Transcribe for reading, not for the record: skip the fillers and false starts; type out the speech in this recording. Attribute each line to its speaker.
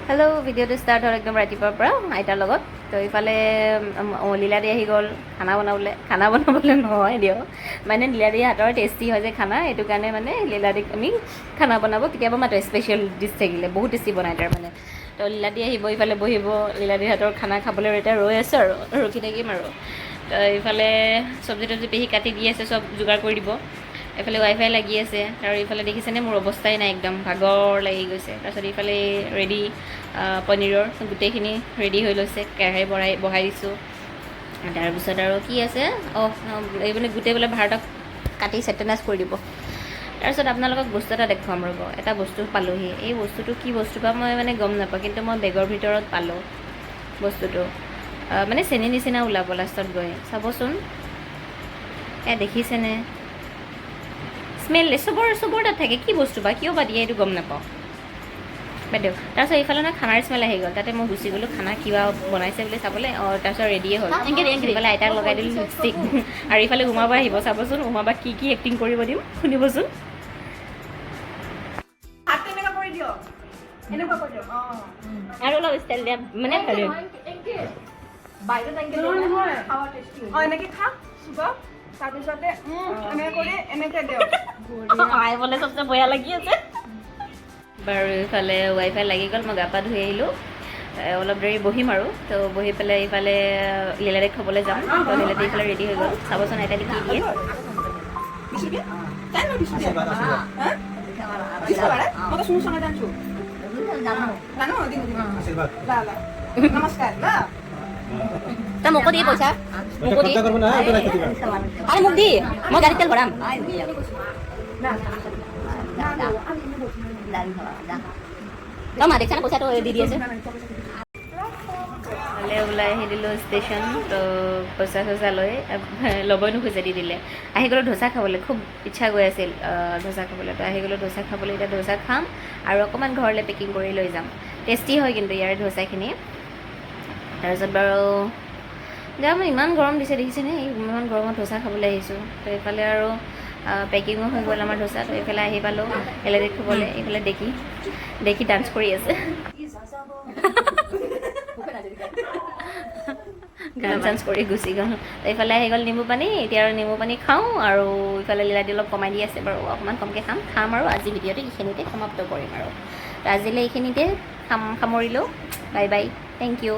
Speaker 1: Hello' ভিডিঅ'টো start হ'ল একদম ৰাতিপুৱাৰ পৰা আইতাৰ লগত। তো ইফালে লীলাদি আহি গ'ল খানা বনাবলৈ নহয় দিয়ক, মানে লীলাদিৰ হাতৰ টেষ্টি হয় যে খানা, এইটো কাৰণে মানে লীলাদিক আমি খানা বনাব কেতিয়াবা মাতো, স্পেচিয়েল ডিছ থাকিলে বহুত টেষ্টি বনায় তাৰ মানে। তো লীলাদি আহিব, ইফালে বহিব, লীলাদিৰ হাতৰ খানা খাবলৈ এতিয়া ৰৈ আছোঁ আৰু ৰখি থাকিম আৰু। তো ইফালে চব্জি তব্জি পেহী কাটি দি আছে, চব যোগাৰ কৰি দিব। এফালে ৱাইফাই লাগি আছে আৰু ইফালে দেখিছেনে মোৰ অৱস্থাই নাই, একদম ভাগৰ লাগি গৈছে। তাৰপিছত ইফালে ৰেডি পনীৰৰ গোটেইখিনি ৰেডি হৈ লৈছে, কেৰাহী বহাই দিছোঁ। তাৰপিছত আৰু কি আছে, এই মানে গোটেই বোলে ভাৰতক কাটি চেটেনাইজ কৰি দিব। তাৰপিছত আপোনালোকক বস্তু এটা দেখুৱাম ৰ'ব, এটা বস্তু পালোঁহি। এই বস্তুটো কি বস্তু বা মই মানে গম নাপাওঁ, কিন্তু মই বেগৰ ভিতৰত পালোঁ বস্তুটো। মানে চেনি নিচিনা ওলাব লাষ্টত গৈ, চাবচোন। দেখিছেনে? স্মেল চবৰ তাত থাকে, কি বস্তু বা, কিয় বা দিয়ে এইটো গম নাপাওঁ বাইদেউ। তাৰপিছত এইফালে নহয় খানাৰ স্মেল আহি গ'ল, তাতে মই গুচি গ'লোঁ খানা কিবা বনাইছে বুলি চাবলৈ। তাৰপিছত ৰেডিয়ে হ'ল। ইফালে আইতাক লগাই দিলোঁ লিপষ্টিক, আৰু ইফালে উমাবা আহিব, চাবচোন উমাবা কি কি এক্টিং কৰিব দিম, শুনিবচোন। আৰু অলপ ষ্টাইল দিয়া মানে
Speaker 2: তাৰপিছতে এনেকে কৰি এনেকে দিয়ক।
Speaker 1: আই বোলে চবচে বেয়া লাগি আছে বাৰু। ইফালে ৱাইফাই লাগি গ'ল, মই গা পা ধুই আহিলোঁ। অলপ দেৰি বহিম আৰু, তো বহি পেলাই ইফালে লীলাদিক খাবলৈ যাম। তো লীলাদি ইফালে ৰেডি হৈ গ'ল, চাবচোন আইতাদি কি দিয়ে। তই মোকো দি পইচা, মোকো দি, আরে মোক দি, মই গাড়ীত তেল ভৰাম। তই মা দেখিছা পইচাটো দি আছে। ভালে ওলাই আহি দিলোঁ ষ্টেচন। তো পইচা চইচা লৈ ল'বই নোখোজে, দি দিলে। আহি গ'লোঁ ধোচা খাবলৈ, খুব ইচ্ছা গৈ আছিল ধোচা খাবলৈ। তো আহি গ'লোঁ ধোচা খাবলৈ, এতিয়া ধোচা খাম আৰু অকণমান ঘৰলৈ পেকিং কৰি লৈ যাম। টেষ্টি হয় কিন্তু ইয়াৰ ধোচাখিনি। তাৰপিছত বাৰু যাম, ইমান গৰম দিছে দেখিছেনে, ইমান গৰমত ধোচা খাবলৈ আহিছোঁ। তো এইফালে আৰু পেকিঙো হৈ গ'ল আমাৰ ধোচা। তো এইফালে আহি পালোঁ লীলাদিক খাবলৈ, এইফালে দেখি ডান্স কৰি আছে, গান চান্স কৰি গুচি গ'ল। এইফালে আহি গ'ল নেমু পানী, এতিয়া আৰু নেমু পানী খাওঁ। আৰু ইফালে লীলাদি অলপ কমাই দি আছে বাৰু, অকণমান কমকৈ খাম আৰু আজি ভিডিঅ'টো এইখিনিতে সমাপ্ত কৰিম আৰু। তো আজিলৈ এইখিনিতে সামৰিলোঁ। Bye bye, thank U.